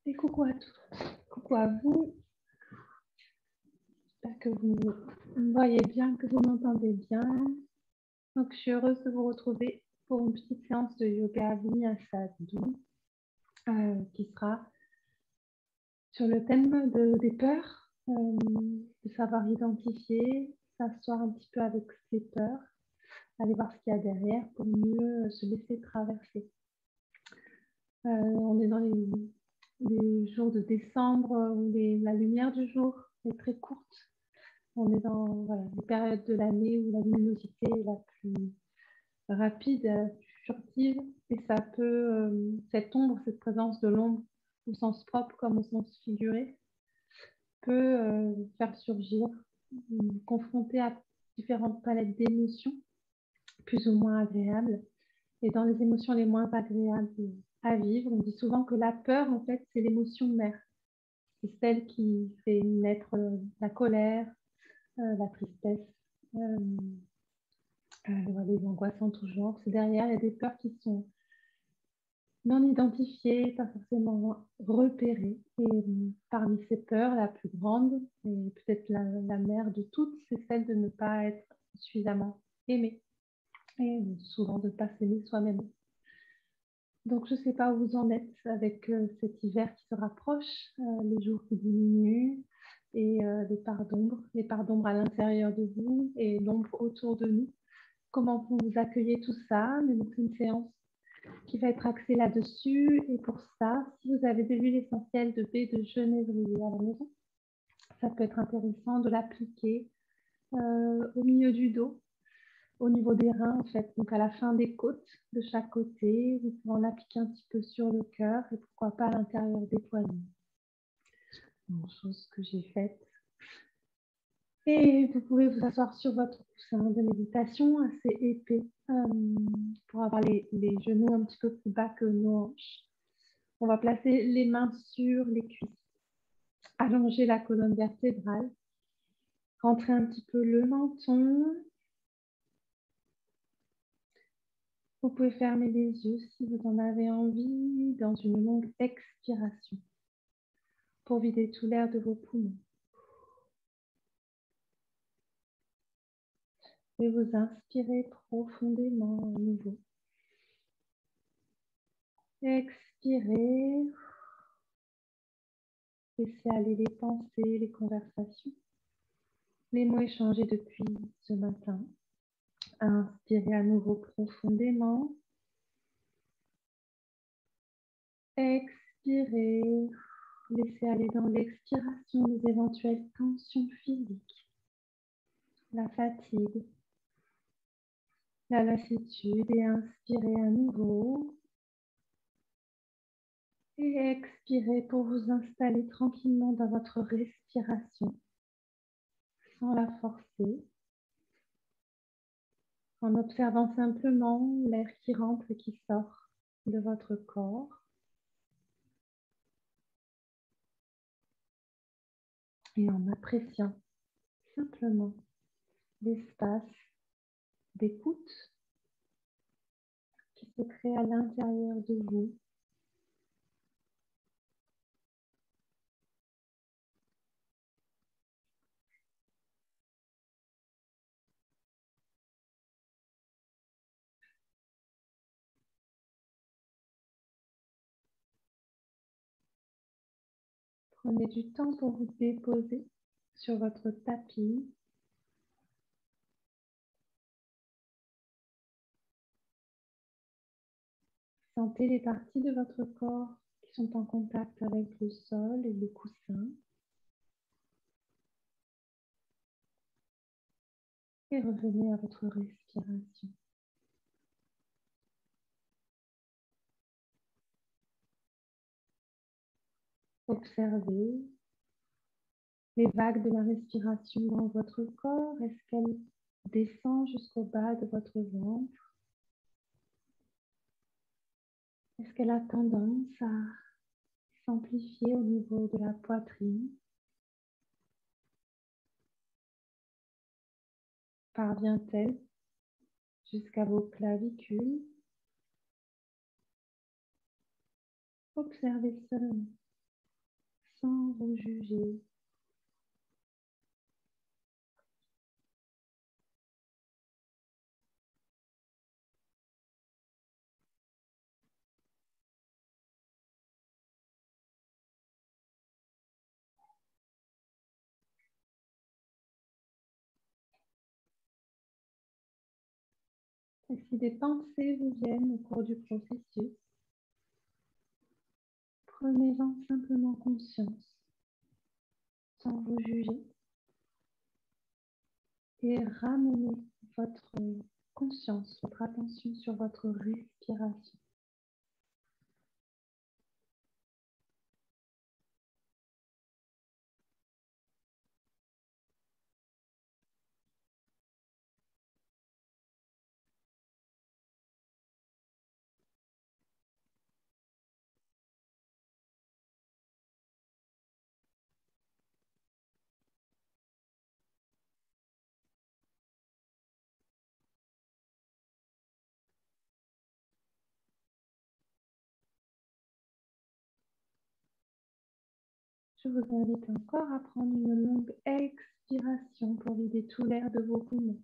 Et coucou à tous, coucou à vous. J'espère que vous me voyez bien, que vous m'entendez bien. Donc, je suis heureuse de vous retrouver pour une petite séance de yoga Vinyasa doux qui sera sur le thème des peurs, de savoir identifier, s'asseoir un petit peu avec ses peurs, aller voir ce qu'il y a derrière pour mieux se laisser traverser. On est dans les jours de décembre où la lumière du jour est très courte. On est dans les périodes de l'année où la luminosité est la plus rapide, la plus furtive, et ça peut, cette ombre, cette présence de l'ombre, au sens propre comme au sens figuré, peut faire surgir, confronter à différentes palettes d'émotions, plus ou moins agréables. Et dans les émotions les moins agréables à vivre, on dit souvent que la peur, en fait, c'est l'émotion mère. C'est celle qui fait naître la colère, la tristesse, les angoisses en tout genre. C'est derrière, il y a des peurs qui sont non identifiées, pas forcément repérées. Et parmi ces peurs, la plus grande, et peut-être la mère de toutes, c'est celle de ne pas être suffisamment aimée. Et souvent de ne pas s'aimer soi-même. Donc, je ne sais pas où vous en êtes avec cet hiver qui se rapproche, les jours qui diminuent et les parts d'ombre à l'intérieur de vous et l'ombre autour de nous. Comment vous accueillez tout ça? Mais donc, c'est une séance qui va être axée là-dessus. Et pour ça, si vous avez de l'huile essentielle de baie de genévrier à la maison, ça peut être intéressant de l'appliquer au milieu du dos, au niveau des reins, en fait, donc à la fin des côtes de chaque côté. Vous pouvez en appliquer un petit peu sur le cœur et pourquoi pas à l'intérieur des poignets. Une chose que j'ai faite. Et vous pouvez vous asseoir sur votre coussin de méditation assez épais pour avoir les genoux un petit peu plus bas que nos hanches. On va placer les mains sur les cuisses, allonger la colonne vertébrale, rentrer un petit peu le menton. Vous pouvez fermer les yeux si vous en avez envie dans une longue expiration pour vider tout l'air de vos poumons. Et vous inspirez profondément à nouveau. Expirez. Laissez aller les pensées, les conversations, les mots échangés depuis ce matin. Inspirez à nouveau profondément. Expirez. Laissez aller dans l'expiration les éventuelles tensions physiques, la fatigue, la lassitude, et inspirez à nouveau. Et expirez pour vous installer tranquillement dans votre respiration, sans la forcer, en observant simplement l'air qui rentre et qui sort de votre corps. Et en appréciant simplement l'espace d'écoute qui se crée à l'intérieur de vous. Prenez du temps pour vous déposer sur votre tapis. Sentez les parties de votre corps qui sont en contact avec le sol et le coussin. Et revenez à votre respiration. Observez les vagues de la respiration dans votre corps. Est-ce qu'elle descend jusqu'au bas de votre ventre? Est-ce qu'elle a tendance à s'amplifier au niveau de la poitrine? Parvient-elle jusqu'à vos clavicules? Observez seulement sans vous juger. Et si des pensées vous viennent au cours du processus, prenez-en simplement conscience, sans vous juger, et ramenez votre conscience, votre attention sur votre respiration. Je vous invite encore à prendre une longue expiration pour vider tout l'air de vos poumons.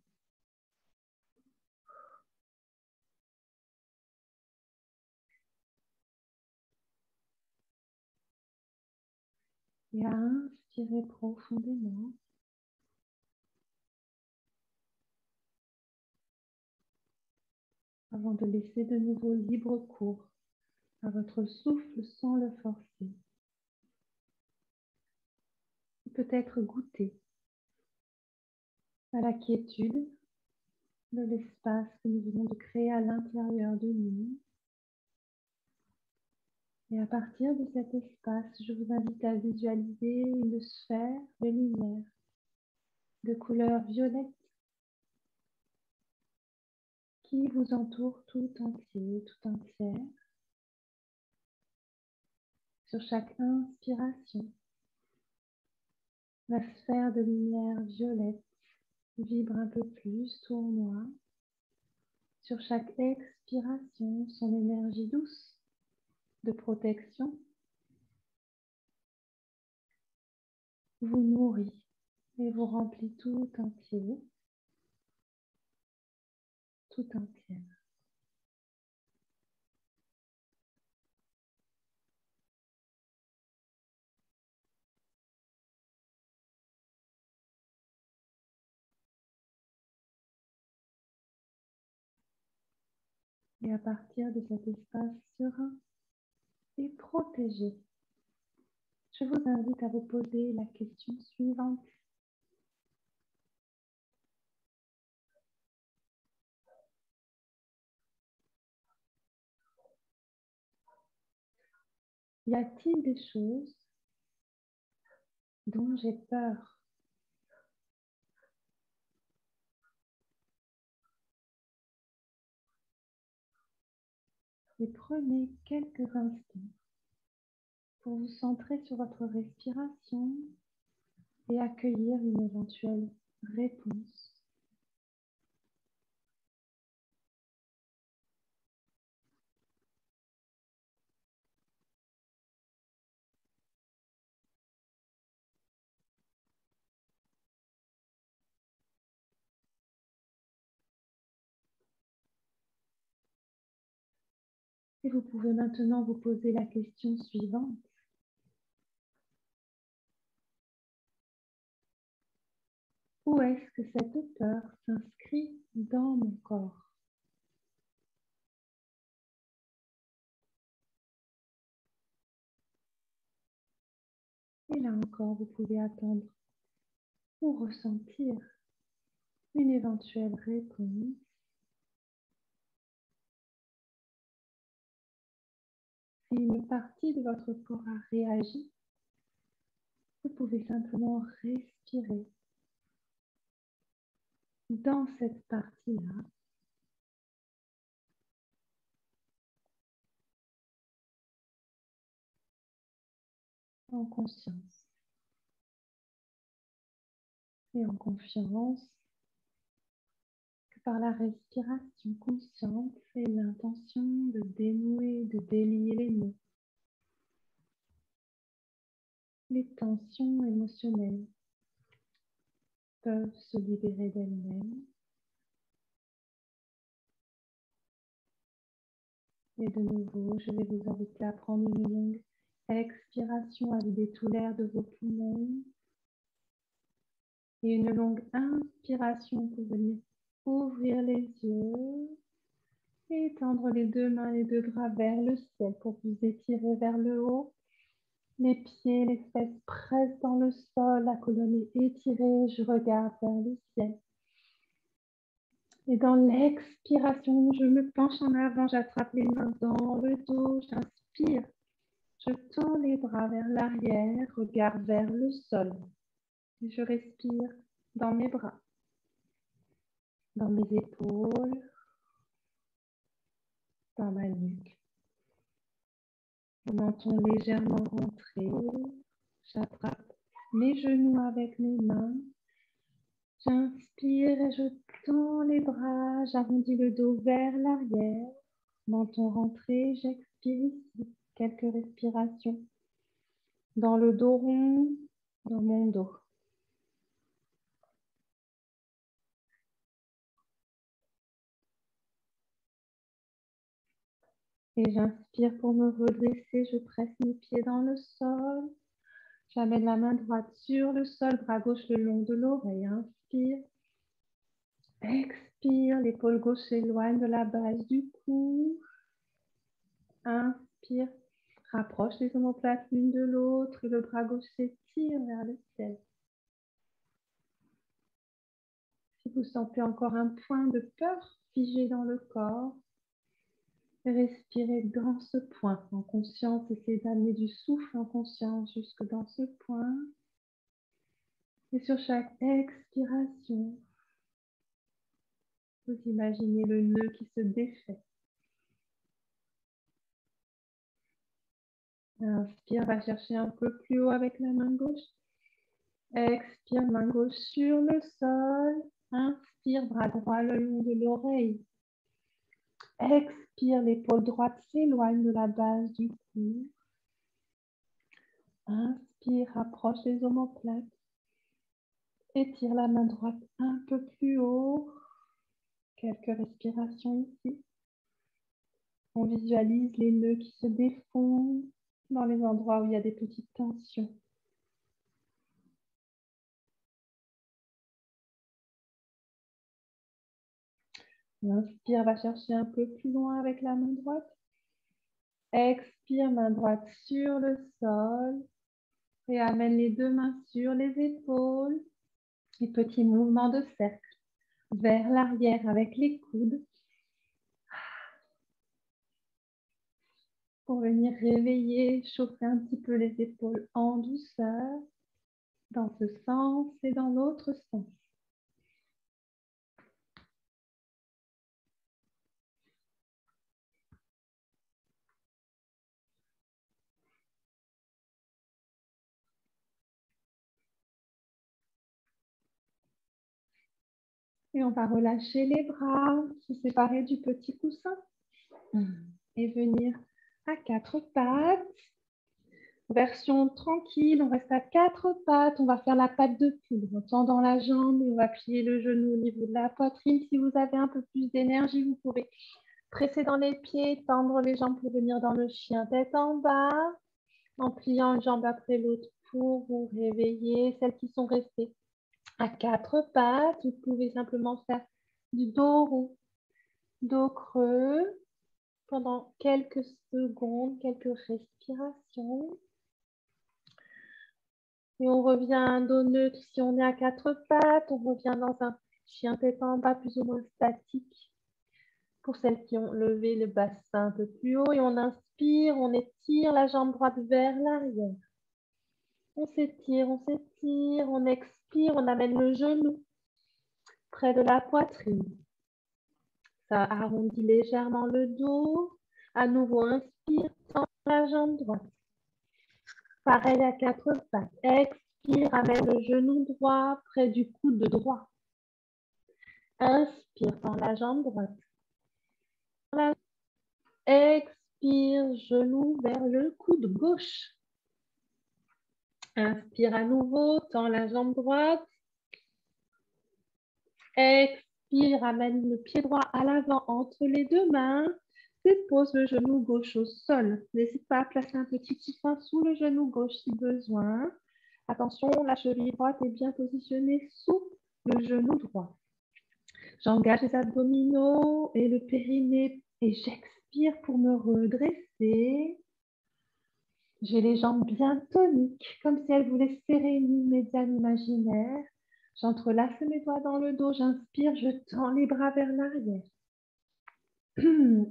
Et à inspirer profondément avant de laisser de nouveau libre cours à votre souffle sans le forcer. Peut-être goûter à la quiétude de l'espace que nous venons de créer à l'intérieur de nous. Et à partir de cet espace, je vous invite à visualiser une sphère de lumière de couleur violette qui vous entoure tout entier, tout entière. Sur chaque inspiration, la sphère de lumière violette vibre un peu plus, tournoie. Sur chaque expiration, son énergie douce de protection vous nourrit et vous remplit tout entier, tout entière. Et à partir de cet espace serein et protégé, je vous invite à vous poser la question suivante. Y a-t-il des choses dont j'ai peur? Et prenez quelques instants pour vous centrer sur votre respiration et accueillir une éventuelle réponse. Et vous pouvez maintenant vous poser la question suivante. Où est-ce que cette peur s'inscrit dans mon corps? Et là encore, vous pouvez attendre ou ressentir une éventuelle réponse. Si une partie de votre corps a réagi, vous pouvez simplement respirer dans cette partie-là. En conscience et en confiance que par la respiration consciente et l'intention de dénouer, de délier les nœuds, les tensions émotionnelles peuvent se libérer d'elles-mêmes. Et de nouveau, je vais vous inviter à prendre une longue expiration, à vider tout l'air de vos poumons. Et une longue inspiration pour venir ouvrir les yeux. Et tendre les deux mains, les deux bras vers le ciel pour vous étirer vers le haut. Les pieds, les fesses pressent dans le sol, la colonne est étirée, je regarde vers le ciel. Et dans l'expiration, je me penche en avant, j'attrape les mains dans le dos, j'inspire. Je tends les bras vers l'arrière, regarde vers le sol. Et je respire dans mes bras, dans mes épaules, dans ma nuque. Mon menton légèrement rentré, j'attrape mes genoux avec mes mains. J'inspire et je tends les bras, j'arrondis le dos vers l'arrière. Menton rentré, j'expire ici. Quelques respirations dans le dos rond, dans mon dos. Et j'inspire pour me redresser, je presse mes pieds dans le sol. J'amène la main droite sur le sol, bras gauche le long de l'oreille. Inspire. Expire, l'épaule gauche s'éloigne de la base du cou. Inspire, rapproche les omoplates l'une de l'autre et le bras gauche s'étire vers le ciel. Si vous sentez encore un point de peur figé dans le corps, respirez dans ce point en conscience. Essayez d'amener du souffle en conscience jusque dans ce point. Et sur chaque expiration, vous imaginez le nœud qui se défait. Inspire, va chercher un peu plus haut avec la main gauche. Expire, main gauche sur le sol. Inspire, bras droit le long de l'oreille. Expire, l'épaule droite s'éloigne de la base du cou. Inspire, rapproche les omoplates. Étire la main droite un peu plus haut. Quelques respirations ici. On visualise les nœuds qui se défont dans les endroits où il y a des petites tensions. Inspire, va chercher un peu plus loin avec la main droite. Expire, main droite sur le sol. Et amène les deux mains sur les épaules. Et petit mouvement de cercle vers l'arrière avec les coudes. Pour venir réveiller, chauffer un petit peu les épaules en douceur. Dans ce sens et dans l'autre sens. Et on va relâcher les bras, se séparer du petit coussin et venir à quatre pattes. Version tranquille, on reste à quatre pattes. On va faire la patte de poule en tendant la jambe. On va plier le genou au niveau de la poitrine. Si vous avez un peu plus d'énergie, vous pouvez presser dans les pieds, tendre les jambes pour venir dans le chien tête en bas, en pliant une jambe après l'autre pour vous réveiller. Celles qui sont restées à quatre pattes, vous pouvez simplement faire du dos rond, dos creux pendant quelques secondes, quelques respirations. Et on revient à un dos neutre si on est à quatre pattes. On revient dans un chien tête en bas plus ou moins statique. Pour celles qui ont levé le bassin un peu plus haut. Et on inspire, on étire la jambe droite vers l'arrière. On s'étire, on expire, on amène le genou près de la poitrine. Ça arrondit légèrement le dos. À nouveau, inspire, tend la jambe droite. Pareil à quatre pattes. Expire, amène le genou droit près du coude droit. Inspire, tend la jambe droite. Expire, genou vers le coude gauche. Inspire à nouveau, tends la jambe droite. Expire, ramène le pied droit à l'avant entre les deux mains. Dépose le genou gauche au sol. N'hésite pas à placer un petit coussin sous le genou gauche si besoin. Attention, la cheville droite est bien positionnée sous le genou droit. J'engage les abdominaux et le périnée et j'expire pour me redresser. J'ai les jambes bien toniques, comme si elles voulaient serrer une médiane imaginaire. J'entrelace mes doigts dans le dos, j'inspire, je tends les bras vers l'arrière.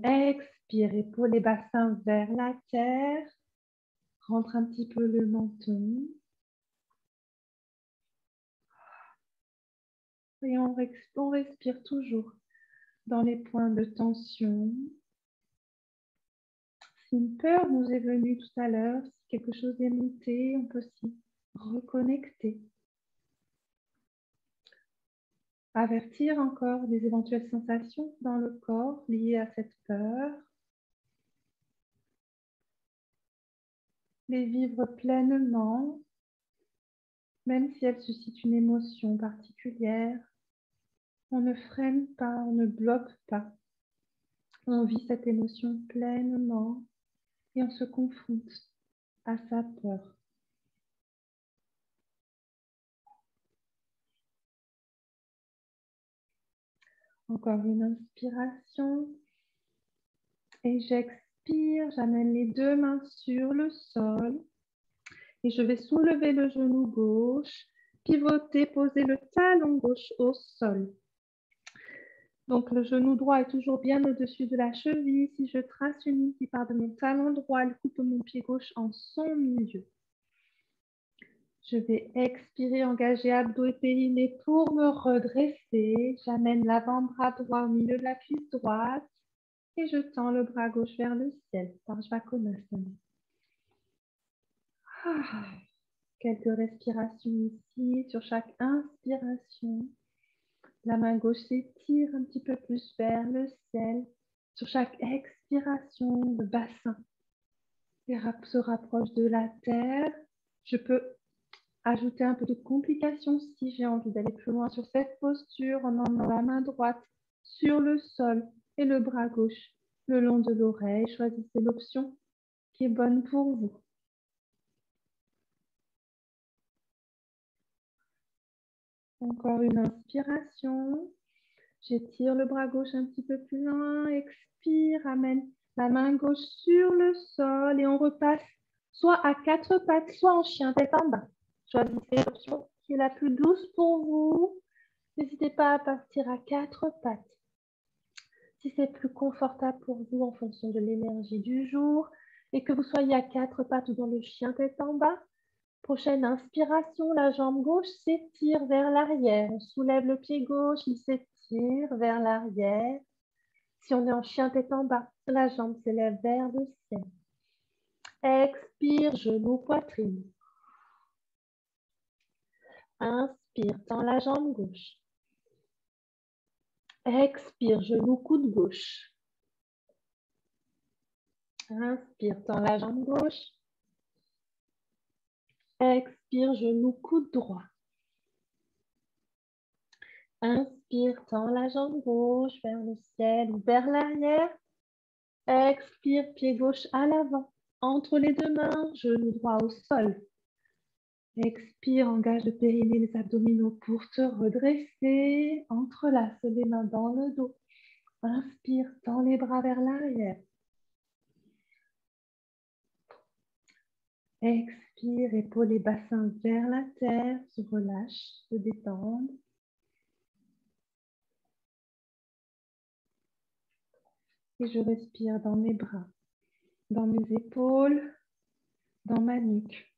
Expire, épaules et bassins vers la terre. Rentre un petit peu le menton. Et on respire toujours dans les points de tension. Si une peur nous est venue tout à l'heure, si quelque chose est monté, on peut s'y reconnecter. Avertir encore des éventuelles sensations dans le corps liées à cette peur. Les vivre pleinement, même si elles suscitent une émotion particulière. On ne freine pas, on ne bloque pas. On vit cette émotion pleinement et on se confronte à sa peur. Encore une inspiration. Et j'expire, j'amène les deux mains sur le sol. Et je vais soulever le genou gauche, pivoter, poser le talon gauche au sol. Donc le genou droit est toujours bien au-dessus de la cheville. Si je trace une ligne qui part de mon talon droit, elle coupe mon pied gauche en son milieu. Je vais expirer, engager abdos et périnée pour me redresser. J'amène l'avant-bras droit au milieu de la cuisse droite et je tends le bras gauche vers le ciel. Parshvakonasana. Quelques respirations ici. Sur chaque inspiration, la main gauche s'étire un petit peu plus vers le ciel. Sur chaque expiration, le bassin se rapproche de la terre. Je peux ajouter un peu de complication si j'ai envie d'aller plus loin sur cette posture en emmenant la main droite sur le sol et le bras gauche le long de l'oreille. Choisissez l'option qui est bonne pour vous. Encore une inspiration. J'étire le bras gauche un petit peu plus loin. Expire, amène la main gauche sur le sol et on repasse soit à quatre pattes, soit en chien tête en bas. Choisissez l'option qui est la plus douce pour vous. N'hésitez pas à partir à quatre pattes. Si c'est plus confortable pour vous en fonction de l'énergie du jour et que vous soyez à quatre pattes ou dans le chien tête en bas, prochaine inspiration, la jambe gauche s'étire vers l'arrière. On soulève le pied gauche, il s'étire vers l'arrière. Si on est en chien tête en bas, la jambe s'élève vers le ciel. Expire, genou, poitrine. Inspire, tends la jambe gauche. Expire, genou, coude gauche. Inspire, tends la jambe gauche. Expire, genou, coude droit. Inspire, tends la jambe gauche vers le ciel ou vers l'arrière. Expire, pied gauche à l'avant. Entre les deux mains, genou droit au sol. Expire, engage le périnée, les abdominaux pour te redresser. Entrelace les mains dans le dos. Inspire, tends les bras vers l'arrière. Expire, épaules et bassins vers la terre. Se relâche, se détendre. Et je respire dans mes bras, dans mes épaules, dans ma nuque.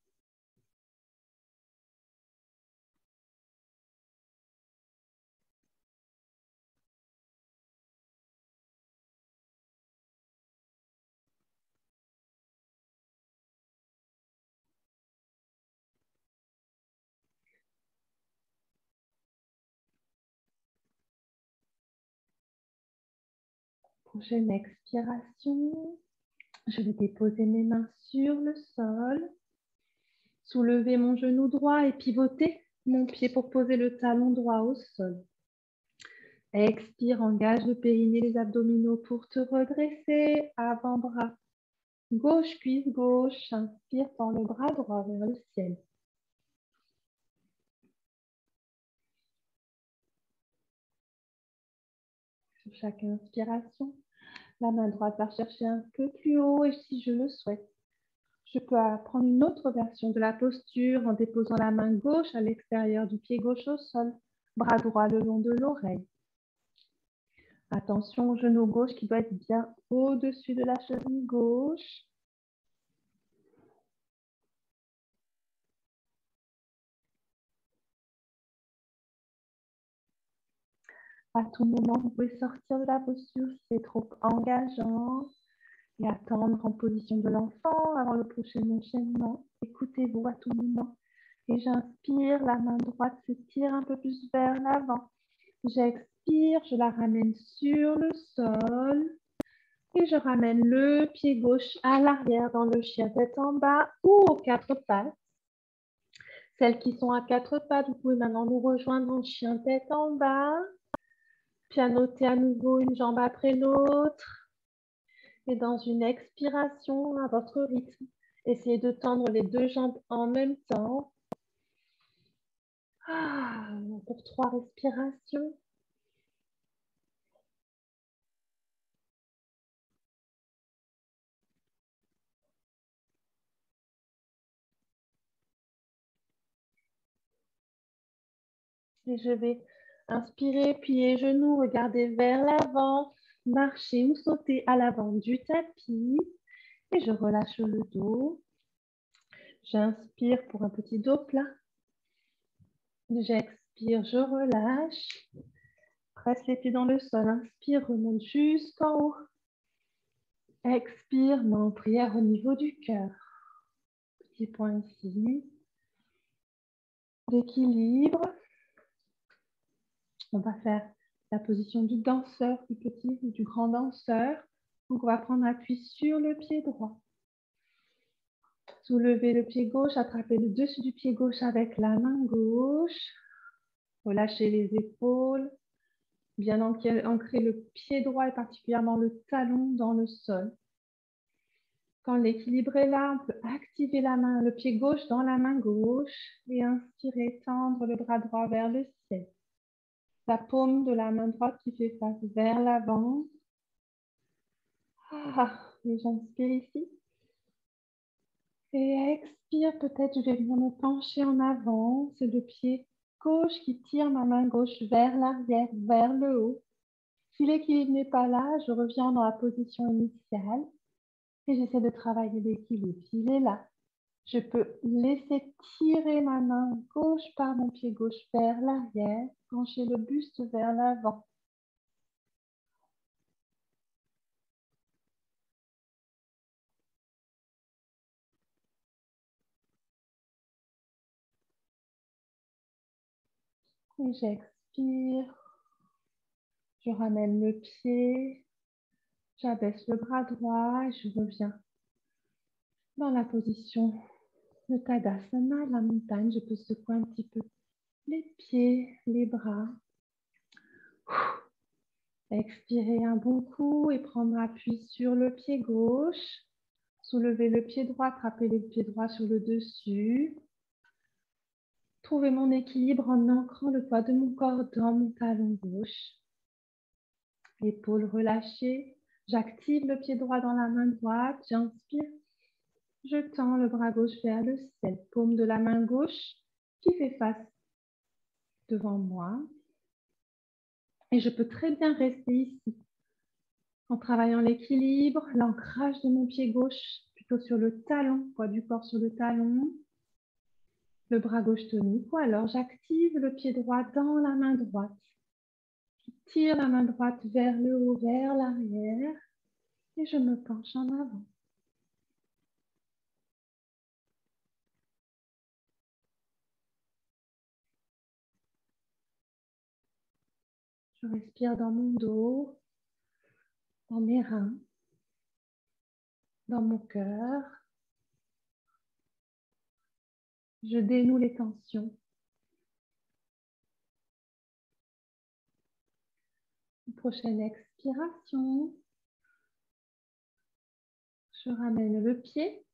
Prochaine expiration, je vais déposer mes mains sur le sol. Soulever mon genou droit et pivoter mon pied pour poser le talon droit au sol. Expire, engage le périnée, les abdominaux pour te redresser. Avant-bras. Gauche, cuisse gauche. Inspire, tends le bras droit vers le ciel. Sur chaque inspiration, la main droite va chercher un peu plus haut et si je le souhaite, je peux prendre une autre version de la posture en déposant la main gauche à l'extérieur du pied gauche au sol, bras droit le long de l'oreille. Attention au genou gauche qui doit être bien au-dessus de la cheville gauche. À tout moment, vous pouvez sortir de la posture si c'est trop engageant et attendre en position de l'enfant avant le prochain enchaînement. Écoutez-vous à tout moment. Et j'inspire, la main droite s'étire un peu plus vers l'avant. J'expire, je la ramène sur le sol et je ramène le pied gauche à l'arrière dans le chien tête en bas ou aux quatre pattes. Celles qui sont à quatre pattes, vous pouvez maintenant nous rejoindre en chien tête en bas. Pianoter à nouveau une jambe après l'autre. Et dans une expiration à votre rythme, essayez de tendre les deux jambes en même temps. Pour 3 respirations. Et je vais inspirer, plier les genoux, regarder vers l'avant, marcher ou sauter à l'avant du tapis. Et je relâche le dos. J'inspire pour un petit dos plat. J'expire, je relâche. Presse les pieds dans le sol. Inspire, remonte jusqu'en haut. Expire, main en prière au niveau du cœur. Petit point ici. D'équilibre. On va faire la position du danseur, du petit ou du grand danseur. Donc, on va prendre appui sur le pied droit. Soulevez le pied gauche, attrapez le dessus du pied gauche avec la main gauche. Relâchez les épaules. Bien ancrer le pied droit et particulièrement le talon dans le sol. Quand l'équilibre est là, on peut activer la main, le pied gauche dans la main gauche et inspirer, tendre le bras droit vers le ciel. La paume de la main droite qui fait face vers l'avant. Et j'inspire ici. Et expire, peut-être je vais venir me pencher en avant. C'est le pied gauche qui tire ma main gauche vers l'arrière, vers le haut. Si l'équilibre n'est pas là, je reviens dans la position initiale et j'essaie de travailler l'équilibre. S'il est là, je peux laisser tirer ma main gauche par mon pied gauche vers l'arrière, pencher le buste vers l'avant. Et j'expire. Je ramène le pied. J'abaisse le bras droit et je reviens dans la position de Tadasana, la montagne. Je peux secouer un petit peu les pieds, les bras. Expirer un bon coup et prendre appui sur le pied gauche. Soulever le pied droit, attraper le pied droit sur le dessus. Trouver mon équilibre en ancrant le poids de mon corps dans mon talon gauche. Épaules relâchées. J'active le pied droit dans la main droite. J'inspire. Je tends le bras gauche vers le ciel. Paume de la main gauche qui fait face devant moi. Et je peux très bien rester ici en travaillant l'équilibre, l'ancrage de mon pied gauche plutôt sur le talon, poids du corps sur le talon. Le bras gauche tonique. Ou alors j'active le pied droit dans la main droite. Je tire la main droite vers le haut, vers l'arrière. Et je me penche en avant. Je respire dans mon dos, dans mes reins, dans mon cœur. Je dénoue les tensions. Prochaine expiration. Je ramène le pied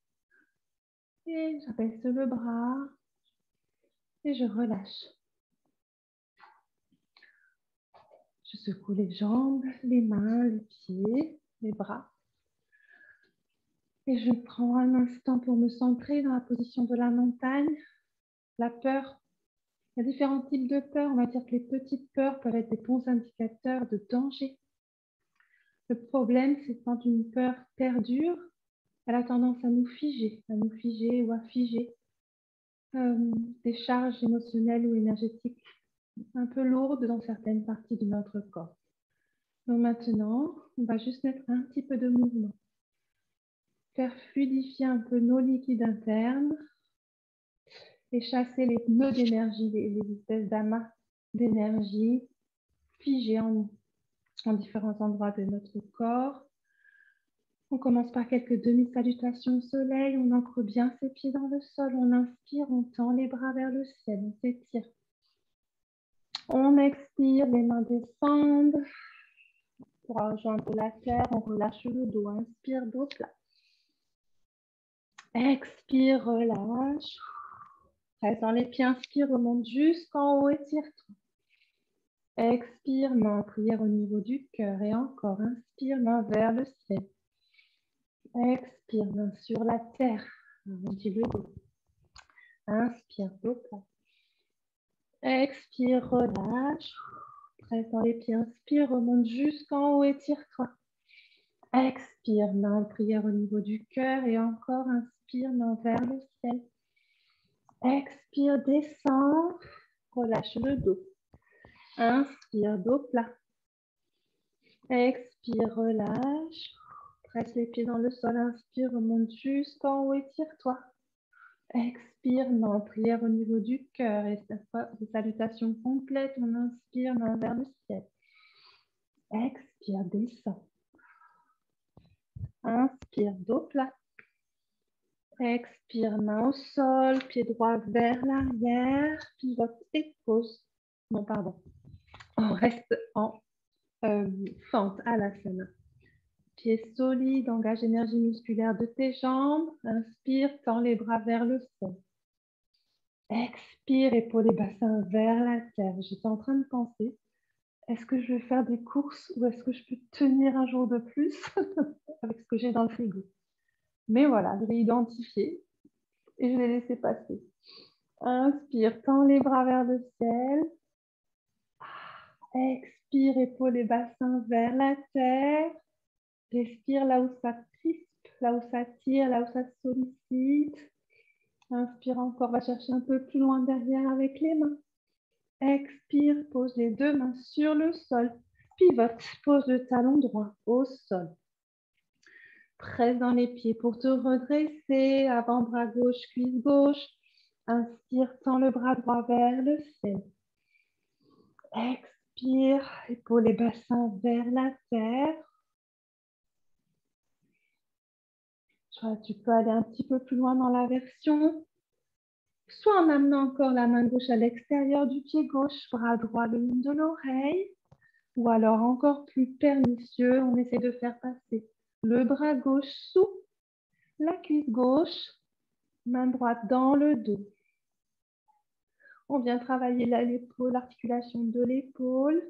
et j'abaisse le bras et je relâche. Je secoue les jambes, les mains, les pieds, les bras. Et je prends un instant pour me centrer dans la position de la montagne. La peur, il y a différents types de peurs. On va dire que les petites peurs peuvent être des bons indicateurs de danger. Le problème, c'est quand une peur perdure, elle a tendance à nous figer ou à figer des charges émotionnelles ou énergétiques un peu lourdes dans certaines parties de notre corps. Donc maintenant, on va juste mettre un petit peu de mouvement. Faire fluidifier un peu nos liquides internes et chasser les nœuds d'énergie, les espèces d'amas d'énergie figés en différents endroits de notre corps. On commence par quelques demi-salutations au soleil. On ancre bien ses pieds dans le sol. On inspire, on tend les bras vers le ciel. On s'étire. On expire, les mains descendent. Pour rejoindre la terre, on relâche le dos. Inspire, dos plat. Expire, relâche. Reste dans les pieds, inspire, remonte jusqu'en haut, étire-toi. Expire, main en prière au niveau du cœur. Et encore, inspire, main vers le ciel. Expire, main sur la terre. Arrondis le dos. Inspire, dos plat. Expire, relâche. Reste dans les pieds, inspire, remonte jusqu'en haut, étire-toi. Expire, main en prière au niveau du cœur. Et encore, inspire, main vers le ciel. Expire, descends. Relâche le dos. Inspire, dos plat. Expire, relâche. Presse les pieds dans le sol. Inspire, remonte jusqu'en haut, étire-toi. Expire, main en prière au niveau du cœur. Et cette fois, des salutations complètes. On inspire, main vers le ciel. Expire, descends. Inspire, dos plat. Expire, main au sol, pied droit vers l'arrière, pivote et pose. Non, pardon. On reste en fente à l'asana. Pied solide, engage l'énergie musculaire de tes jambes. Inspire, tends les bras vers le fond. Expire, épaules et bassins vers la terre. J'étais en train de penser, est-ce que je vais faire des courses ou est-ce que je peux tenir un jour de plus avec ce que j'ai dans le frigo? Mais voilà, je l'ai identifié et je l'ai laissé passer. Inspire, tends les bras vers le ciel. Expire, épaules et bassins vers la terre. Respire là où ça crispe, là où ça tire, là où ça sollicite. Inspire encore, va chercher un peu plus loin derrière avec les mains. Expire, pose les deux mains sur le sol. Pivote, pose le talon droit au sol. Presse dans les pieds pour te redresser. Avant-bras gauche, cuisse gauche. Inspire, tends le bras droit vers le ciel. Expire, épaules et bassins vers la terre. Tu peux aller un petit peu plus loin dans la version. Soit en amenant encore la main gauche à l'extérieur du pied gauche, bras droit le long de l'oreille. Ou alors encore plus pernicieux, on essaie de faire passer le bras gauche sous la cuisse gauche, main droite dans le dos. On vient travailler l'épaule, l'articulation de l'épaule.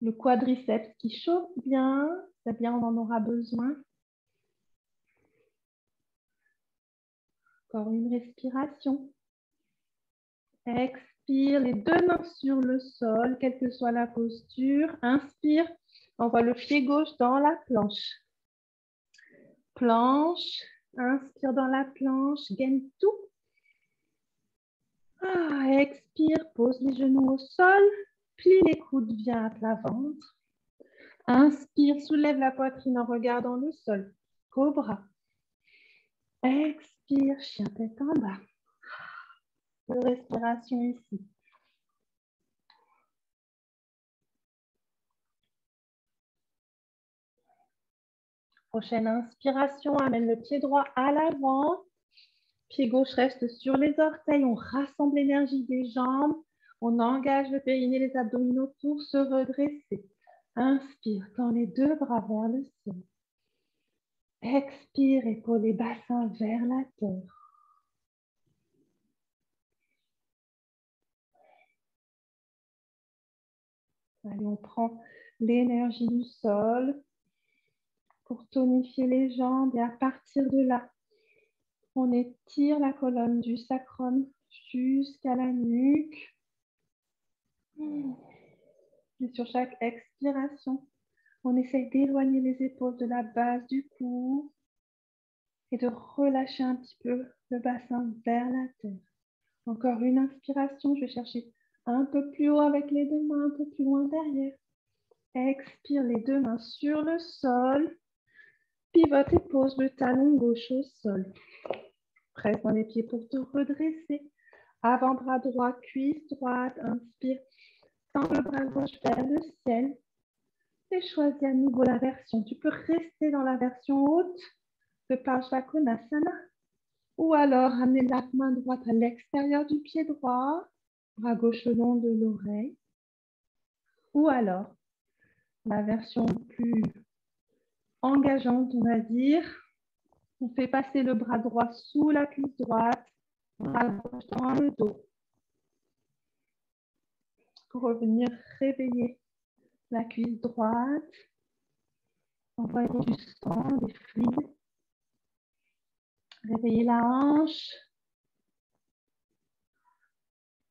Le quadriceps qui chauffe bien, c'est bien, on en aura besoin. Encore une respiration. Expire, les deux mains sur le sol, quelle que soit la posture. Inspire, envoie le pied gauche dans la planche. Planche, inspire dans la planche, gaine tout. Expire, pose les genoux au sol, plie les coudes, viens à plat ventre. Inspire, soulève la poitrine en regardant le sol. Cobra. Expire, chien tête en bas. Une respiration ici. Prochaine inspiration, amène le pied droit à l'avant. Pied gauche reste sur les orteils. On rassemble l'énergie des jambes. On engage le périnée, les abdominaux pour se redresser. Inspire, tends les deux bras vers le ciel. Expire, épaules et bassins vers la terre. Allez, on prend l'énergie du sol pour tonifier les jambes et à partir de là, on étire la colonne du sacrum jusqu'à la nuque. Et sur chaque expiration, on essaye d'éloigner les épaules de la base du cou et de relâcher un petit peu le bassin vers la terre. Encore une inspiration, je vais chercher un peu plus haut avec les deux mains, un peu plus loin derrière. Expire, les deux mains sur le sol. Pivote et pose le talon gauche au sol. Presse dans les pieds pour te redresser. Avant-bras droit, cuisse droite. Inspire, tends le bras gauche vers le ciel. Et choisis à nouveau la version. Tu peux rester dans la version haute de Parsvakonasana. Ou alors amener la main droite à l'extérieur du pied droit. Bras gauche le long de l'oreille. Ou alors la version plus engageante, on va dire. On fait passer le bras droit sous la cuisse droite, bras gauche dans le dos. Pour revenir réveiller la cuisse droite, envoyer du sang, des fluides. Réveiller la hanche,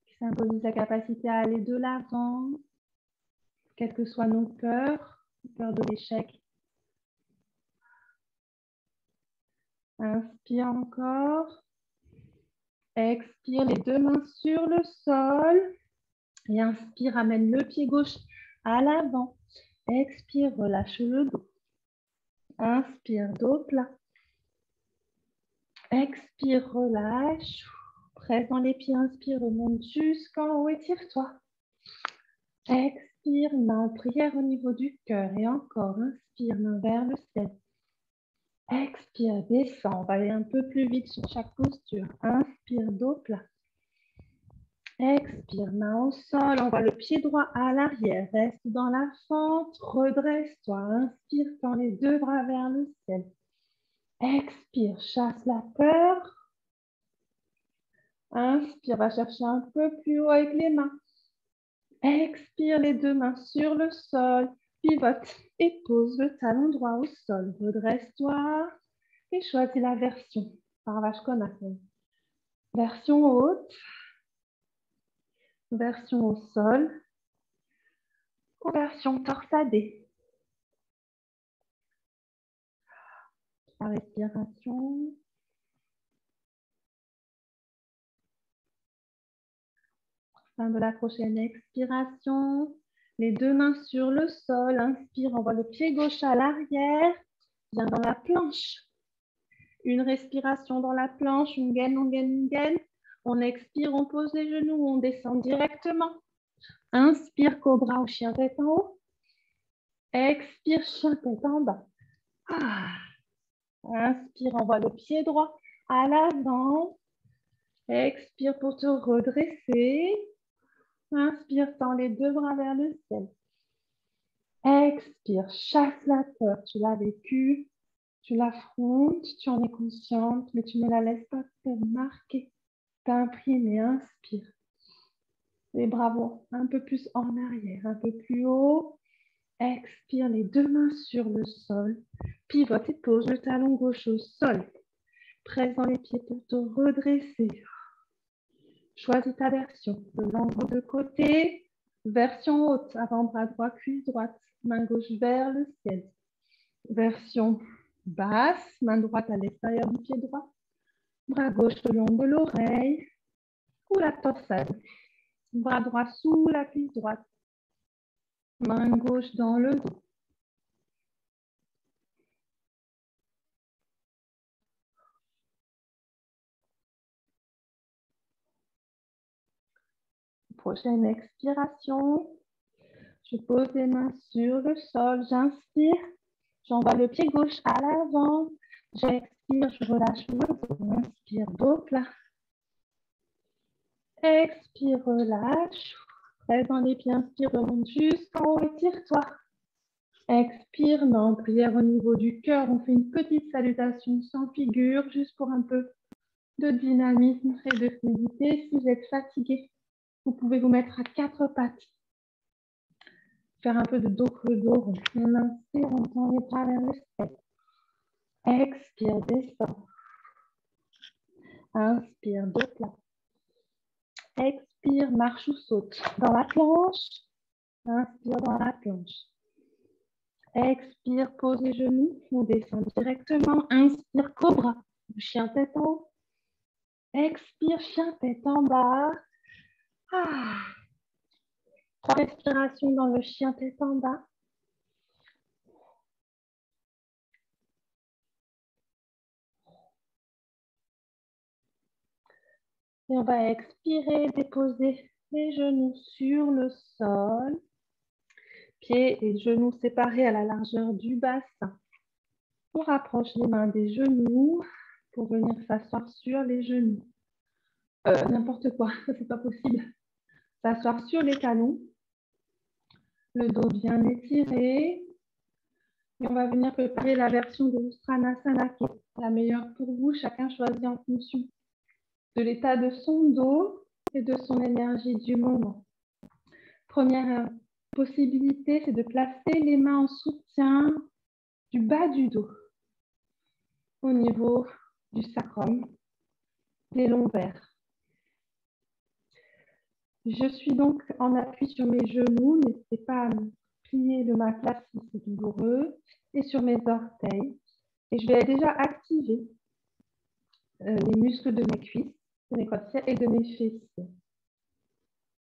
qui symbolise la capacité à aller de l'avant, quelles que soient nos peurs de l'échec. Inspire encore. Expire, les deux mains sur le sol. Et inspire, amène le pied gauche à l'avant. Expire, relâche le dos. Inspire, dos plat. Expire, relâche. Presse dans les pieds, inspire, remonte jusqu'en haut, étire-toi. Expire, main en prière au niveau du cœur. Et encore, inspire, main vers le ciel. Expire, descend. On va aller un peu plus vite sur chaque posture. Inspire, dos plat. Expire, main au sol. Envoie le pied droit à l'arrière. Reste dans la fente. Redresse-toi. Inspire, tends les deux bras vers le ciel. Expire, chasse la peur. Inspire, va chercher un peu plus haut avec les mains. Expire, les deux mains sur le sol. Pivote et pose le talon droit au sol. Redresse-toi et choisis la version Parsvakonasana. Version haute, version au sol ou version torsadée. La respiration. Fin de la prochaine expiration. Les deux mains sur le sol. Inspire, envoie le pied gauche à l'arrière. Viens dans la planche. Une respiration dans la planche. Une gaine, on gaine, une gaine. On expire, on pose les genoux, on descend directement. Inspire, cobra ou chien tête en haut. Expire, chien tête en bas. Inspire, envoie le pied droit à l'avant. Expire pour te redresser. Inspire, tends les deux bras vers le ciel. Expire, chasse la peur. Tu l'as vécu, tu l'affrontes, tu en es consciente, mais tu ne la laisses pas te marquer, t'imprimer. Inspire. Les bras vont un peu plus en arrière, un peu plus haut. Expire, les deux mains sur le sol. Pivote et pose le talon gauche au sol. Presse dans les pieds pour te redresser. Choisis ta version. Le ventre de côté. Version haute, avant-bras droit, cuisse droite. Main gauche vers le ciel. Version basse, main droite à l'extérieur du pied droit. Bras gauche le long de l'oreille. Ou la torsade. Bras droit sous la cuisse droite. Main gauche dans le dos. Prochaine expiration. Je pose les mains sur le sol. J'inspire. J'envoie le pied gauche à l'avant. J'expire, je relâche le dos. Inspire, dos plat. Expire, relâche. Reste dans les pieds, inspire, remonte jusqu'en haut, étire-toi. Expire, main en prière au niveau du cœur. On fait une petite salutation sans figure, juste pour un peu de dynamisme et de fluidité. Si vous êtes fatigué, vous pouvez vous mettre à quatre pattes. Faire un peu de dos creux dos. On inspire, on tend les bras vers le ciel. Expire, descend. Inspire, dos plat. Expire, marche ou saute. Dans la planche. Inspire dans la planche. Expire, pose les genoux. On descend directement. Inspire, cobra. Chien tête en haut. Expire, chien tête en bas. Ah. 3 respirations dans le chien tête en bas. Et on va expirer, déposer les genoux sur le sol. Pieds et genoux séparés à la largeur du bassin. On rapproche les mains des genoux pour venir s'asseoir sur les genoux. N'importe quoi, ça c'est pas possible. S'asseoir sur les talons. Le dos bien étiré. Et on va venir préparer la version de l'Ustranasana qui est la meilleure pour vous. Chacun choisit en fonction de l'état de son dos et de son énergie du moment. Première possibilité, c'est de placer les mains en soutien du bas du dos au niveau du sacrum, des lombaires. Je suis donc en appui sur mes genoux, n'hésitez pas à me plier de ma place si c'est douloureux, et sur mes orteils. Et je vais déjà activer les muscles de mes cuisses, de mes quadriceps et de mes fessiers.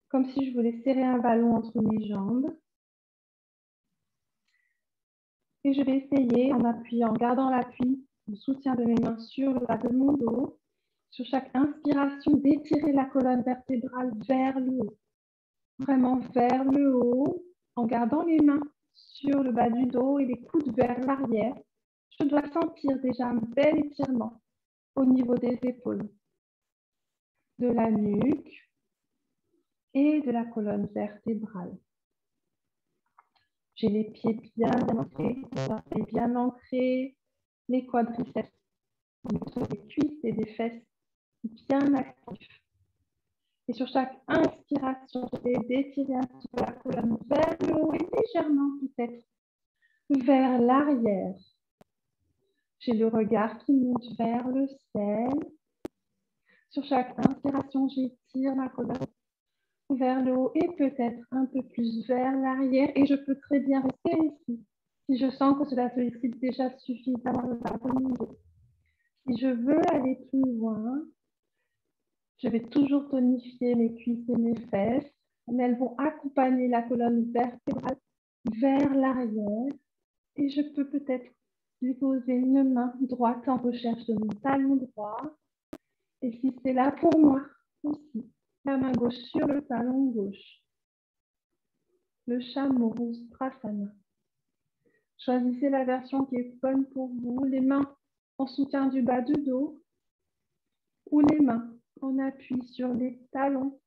Comme si je voulais serrer un ballon entre mes jambes. Et je vais essayer, en appuyant, en gardant l'appui, le soutien de mes mains sur le bas de mon dos, sur chaque inspiration, d'étirer la colonne vertébrale vers le haut. Vraiment vers le haut, en gardant les mains sur le bas du dos et les coudes vers l'arrière. Je dois sentir déjà un bel étirement au niveau des épaules, de la nuque et de la colonne vertébrale. J'ai les pieds bien ancrés, les orteils bien ancrés, les quadriceps, les cuisses et des fesses bien actifs. Et sur chaque inspiration, je vais d'étirer un petit peu la colonne vers le haut et légèrement peut-être vers l'arrière. J'ai le regard qui monte vers le ciel. Sur chaque inspiration, j'étire la colonne vers le haut et peut-être un peu plus vers l'arrière. Et je peux très bien rester ici si je sens que cela sollicite déjà suffisamment le bas de mon dos. Si je veux aller plus loin, je vais toujours tonifier mes cuisses et mes fesses, mais elles vont accompagner la colonne vertébrale vers l'arrière. Et je peux peut-être lui poser une main droite en recherche de mon talon droit. Et si c'est là pour moi aussi, la main gauche sur le talon gauche. Le chameau, Ustrasana. Choisissez la version qui est bonne pour vous. Les mains en soutien du bas du dos ou les mains en appui sur les talons.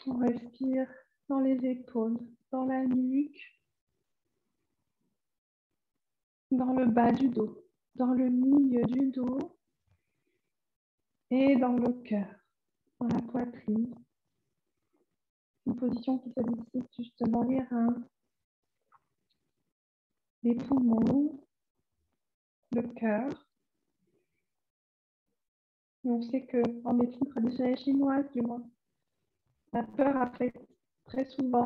On respire dans les épaules, dans la nuque, dans le bas du dos, dans le milieu du dos et dans le cœur, dans la poitrine. Une position qui sollicite justement les reins, les poumons, le cœur. Et on sait qu'en médecine traditionnelle chinoise, du moins, la peur affecte très souvent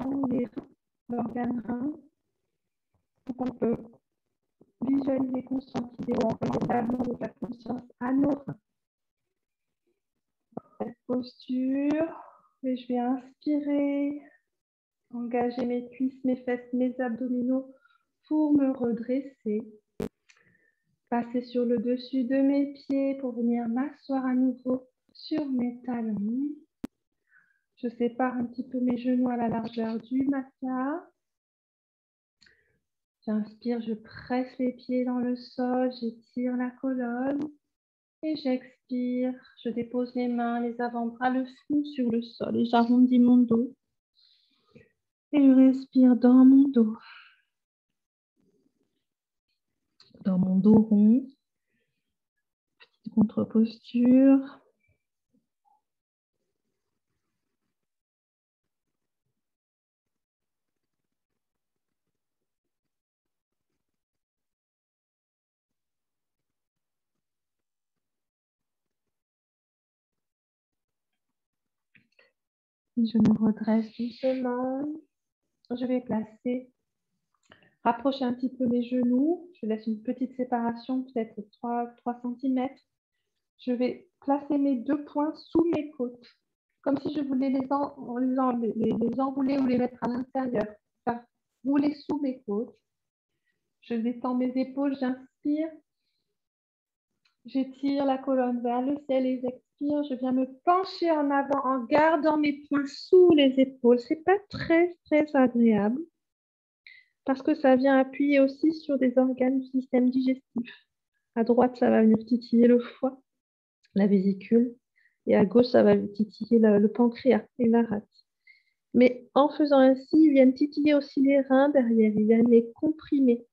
l'organe rein. Donc on peut visualiser, conscientiser ou envoyer l'amour de la conscience à nos reins. Cette posture, et je vais inspirer, engager mes cuisses, mes fesses, mes abdominaux pour me redresser. passer sur le dessus de mes pieds pour venir m'asseoir à nouveau sur mes talons. Je sépare un petit peu mes genoux à la largeur du matelas. J'inspire, je presse les pieds dans le sol, j'étire la colonne. Et j'expire, je dépose les mains, les avant-bras, le front sur le sol et j'arrondis mon dos. Et je respire dans mon dos. Dans mon dos rond. Petite contre-posture. Je me redresse doucement. Je vais rapprocher un petit peu mes genoux. Je laisse une petite séparation, peut-être 3 cm. Je vais placer mes 2 poings sous mes côtes, comme si je voulais les enrouler ou les mettre à l'intérieur. Faire rouler sous mes côtes. Je détends mes épaules, j'inspire. J'étire la colonne vers le ciel et j'expire. Je viens me pencher en avant en gardant mes poings sous les épaules. Ce n'est pas très agréable parce que ça vient appuyer aussi sur des organes du système digestif. À droite, ça va venir titiller le foie, la vésicule, et à gauche, ça va titiller le pancréas et la rate. Mais en faisant ainsi, ils viennent titiller aussi les reins derrière, ils viennent les comprimer.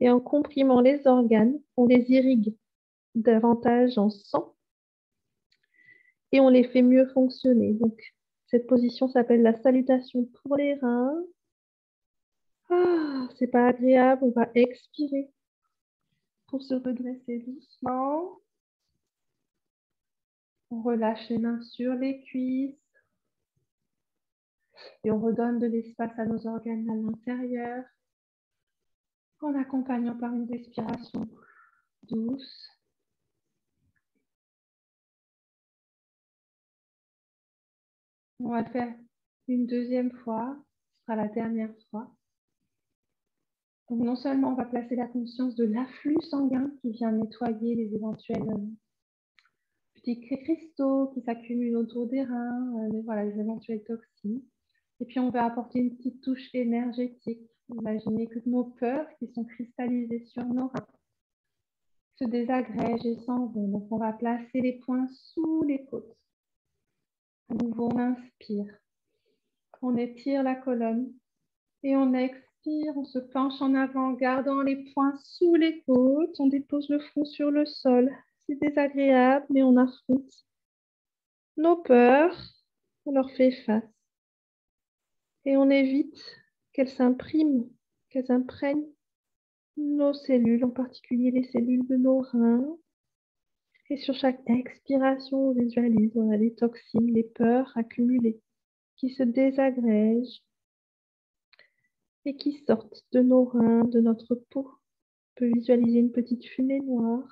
Et en comprimant les organes, on les irrigue davantage en sang et on les fait mieux fonctionner. Donc, cette position s'appelle la salutation pour les reins. Ah, c'est pas agréable, on va expirer pour se redresser doucement. On relâche les mains sur les cuisses et on redonne de l'espace à nos organes à l'intérieur en accompagnant par une respiration douce. On va le faire une deuxième fois, ce sera la dernière fois. Donc non seulement on va placer la conscience de l'afflux sanguin qui vient nettoyer les éventuels petits cristaux qui s'accumulent autour des reins, les éventuelles toxines. Et puis on va apporter une petite touche énergétique. Imaginez que nos peurs qui sont cristallisées sur nos reins se désagrègent et s'en vont. Donc on va placer les poings sous les côtes. À nouveau, on inspire. On étire la colonne et on expire. On se penche en avant, gardant les poings sous les côtes. On dépose le front sur le sol. C'est désagréable, mais on affronte nos peurs. On leur fait face. Et on évite qu'elles s'impriment, qu'elles imprègnent nos cellules, en particulier les cellules de nos reins. Et sur chaque expiration, on visualise les toxines, les peurs accumulées qui se désagrègent et qui sortent de nos reins, de notre peau. On peut visualiser une petite fumée noire.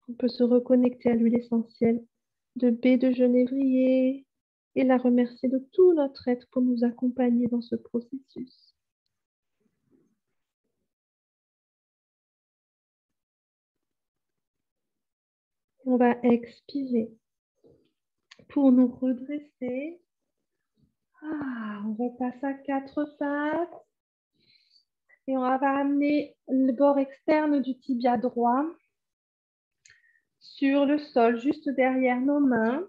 On peut se reconnecter à l'huile essentielle de baie de genévrier et la remercier de tout notre être pour nous accompagner dans ce processus. On va expirer pour nous redresser. On repasse à 4 pattes. Et on va amener le bord externe du tibia droit sur le sol, juste derrière nos mains,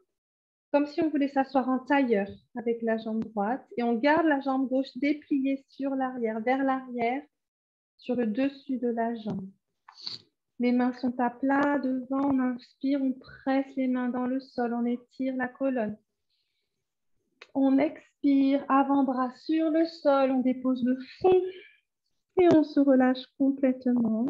comme si on voulait s'asseoir en tailleur avec la jambe droite. Et on garde la jambe gauche dépliée sur l'arrière, vers l'arrière, sur le dessus de la jambe. Les mains sont à plat devant, on inspire, on presse les mains dans le sol, on étire la colonne. On expire, avant-bras sur le sol, on dépose le fond et on se relâche complètement.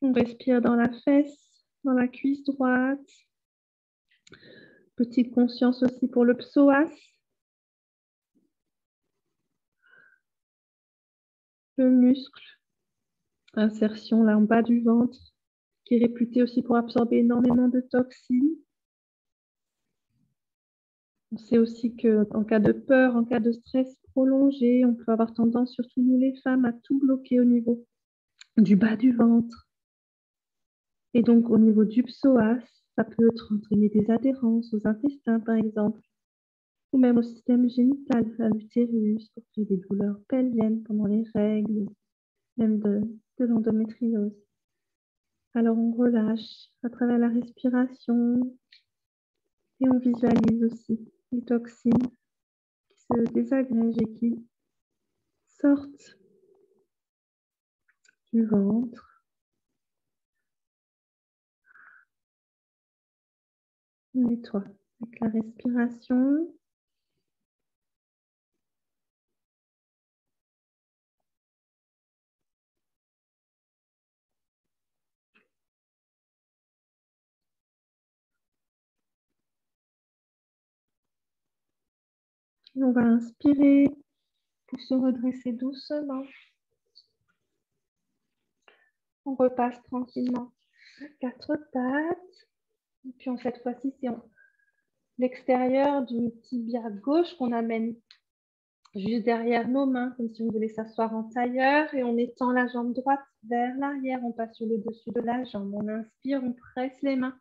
On respire dans la fesse, dans la cuisse droite. Petite conscience aussi pour le psoas. Le muscle. Insertion là en bas du ventre, qui est réputé aussi pour absorber énormément de toxines. On sait aussi qu'en cas de peur, en cas de stress prolongé, on peut avoir tendance, surtout nous les femmes, à tout bloquer au niveau du bas du ventre. Et donc au niveau du psoas, ça peut entraîner des adhérences aux intestins, par exemple, ou même au système génital, à l'utérus, pour créer des douleurs pelviennes pendant les règles, même de l'endométriose. Alors on relâche à travers la respiration et on visualise aussi les toxines qui se désagrègent et qui sortent du ventre. On nettoie avec la respiration. Et on va inspirer pour se redresser doucement. On repasse tranquillement à quatre pattes. Et puis cette fois-ci, c'est l'extérieur du tibia gauche qu'on amène juste derrière nos mains, comme si on voulait s'asseoir en tailleur. Et on étend la jambe droite vers l'arrière. On passe sur le dessus de la jambe. On inspire, on presse les mains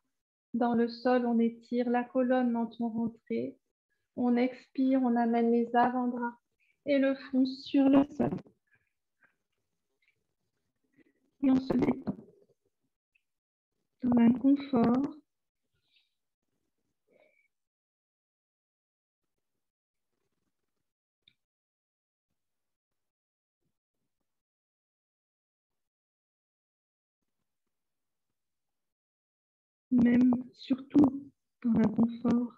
dans le sol. On étire la colonne, menton rentré. On expire, on amène les avant-bras et le front sur le sol. Et on se détend dans l'inconfort. Même, surtout, dans l'inconfort,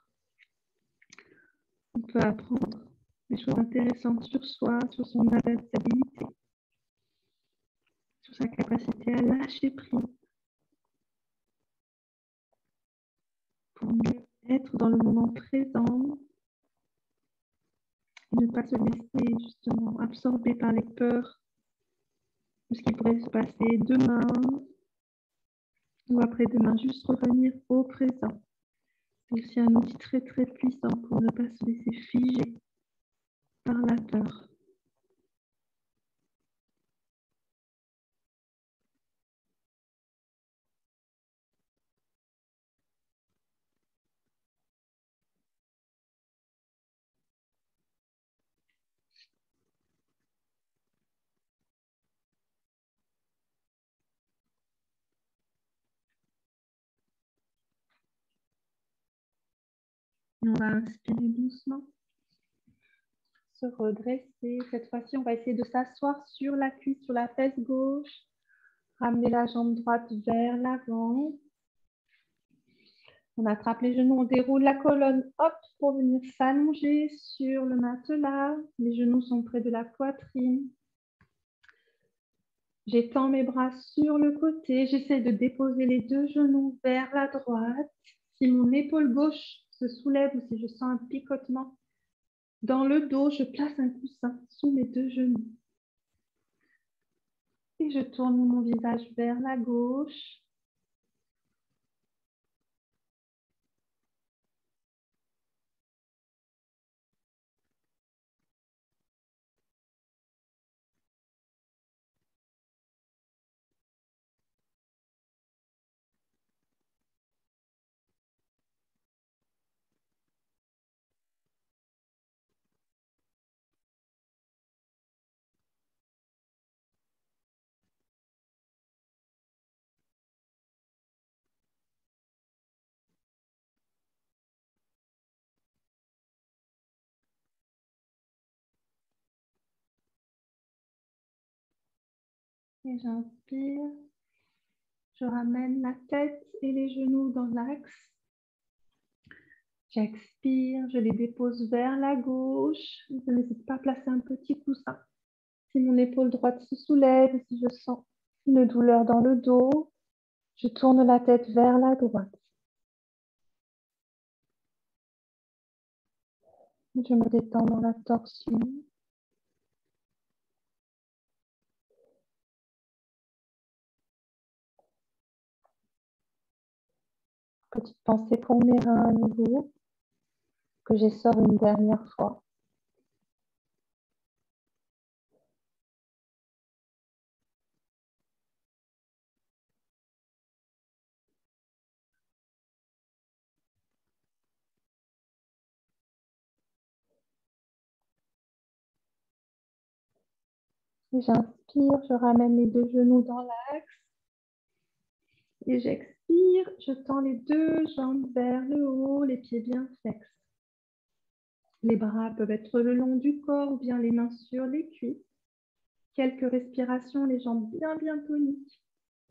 on peut apprendre des choses intéressantes sur soi, sur son adaptabilité, sur sa capacité à lâcher prise pour mieux être dans le moment présent et ne pas se laisser justement absorber par les peurs de ce qui pourrait se passer demain ou après-demain, juste revenir au présent. C'est aussi un outil très très puissant pour ne pas se laisser figer par la peur. On va inspirer doucement, se redresser. Cette fois-ci, on va essayer de s'asseoir sur la cuisse, sur la fesse gauche. Ramener la jambe droite vers l'avant. On attrape les genoux, on déroule la colonne, hop, pour venir s'allonger sur le matelas. Les genoux sont près de la poitrine. J'étends mes bras sur le côté. J'essaie de déposer les deux genoux vers la droite. Si mon épaule gauche se soulève ou si je sens un picotement dans le dos, je place un coussin sous mes deux genoux. Et je tourne mon visage vers la gauche. Et j'inspire. Je ramène la tête et les genoux dans l'axe. J'expire, je les dépose vers la gauche. Je n'hésite pas à placer un petit coussin. Si mon épaule droite se soulève, si je sens une douleur dans le dos, je tourne la tête vers la droite. Je me détends dans la torsion. Petite pensée pour mes reins à nouveau. que j'essore une dernière fois. Et j'inspire, je ramène les deux genoux dans l'axe. Et j'expire, je tends les deux jambes vers le haut, les pieds bien flexes. Les bras peuvent être le long du corps ou bien les mains sur les cuisses. Quelques respirations, les jambes bien toniques.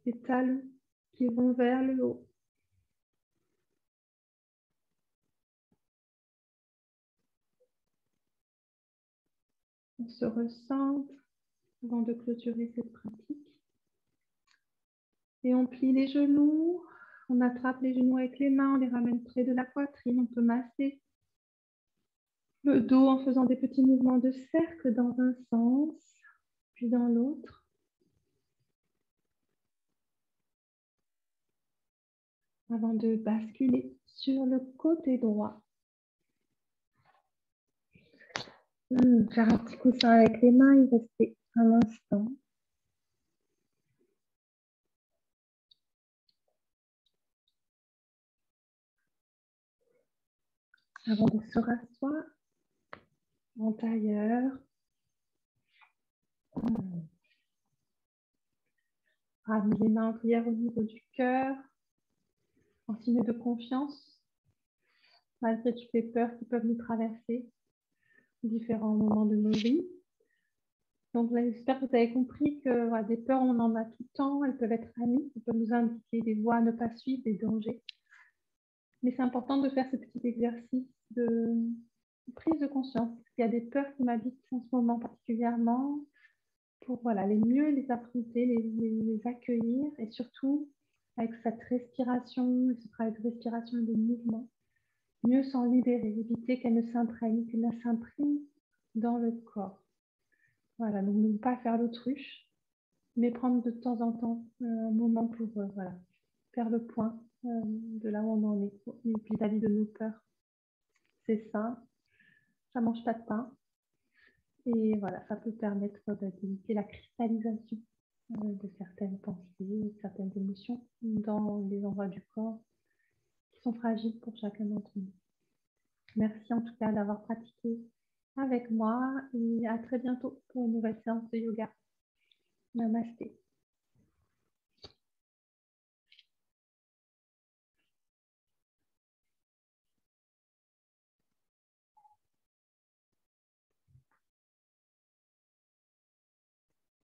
Les talons qui vont vers le haut. On se recentre avant de clôturer cette pratique. Et on plie les genoux. On attrape les genoux avec les mains, on les ramène près de la poitrine. On peut masser le dos en faisant des petits mouvements de cercle dans un sens, puis dans l'autre. Avant de basculer sur le côté droit. Faire un petit coussin avec les mains et rester un instant. Avant de se rasseoir en tailleur. Ramener les mains en prière au niveau du cœur, en signe de confiance, malgré toutes les peurs qui peuvent nous traverser à différents moments de nos vies. Donc là, j'espère que vous avez compris que voilà, des peurs, on en a tout le temps, elles peuvent être amies, elles peuvent nous indiquer des voies à ne pas suivre, des dangers. Mais c'est important de faire ce petit exercice de prise de conscience. Il y a des peurs qui m'habitent en ce moment particulièrement, pour voilà, les mieux les affronter, les accueillir et surtout avec cette respiration, ce travail de respiration et de mouvement, mieux s'en libérer, éviter qu'elle ne s'imprègne, qu'elle ne s'imprime dans le corps. Voilà, donc ne pas faire l'autruche, mais prendre de temps en temps un moment pour voilà, faire le point de là où on en est vis-à-vis de nos peurs. C'est ça, ça ne mange pas de pain. Et voilà, ça peut permettre d'éviter la cristallisation de certaines pensées, de certaines émotions dans les endroits du corps qui sont fragiles pour chacun d'entre nous. Merci en tout cas d'avoir pratiqué avec moi et à très bientôt pour une nouvelle séance de yoga. Namasté.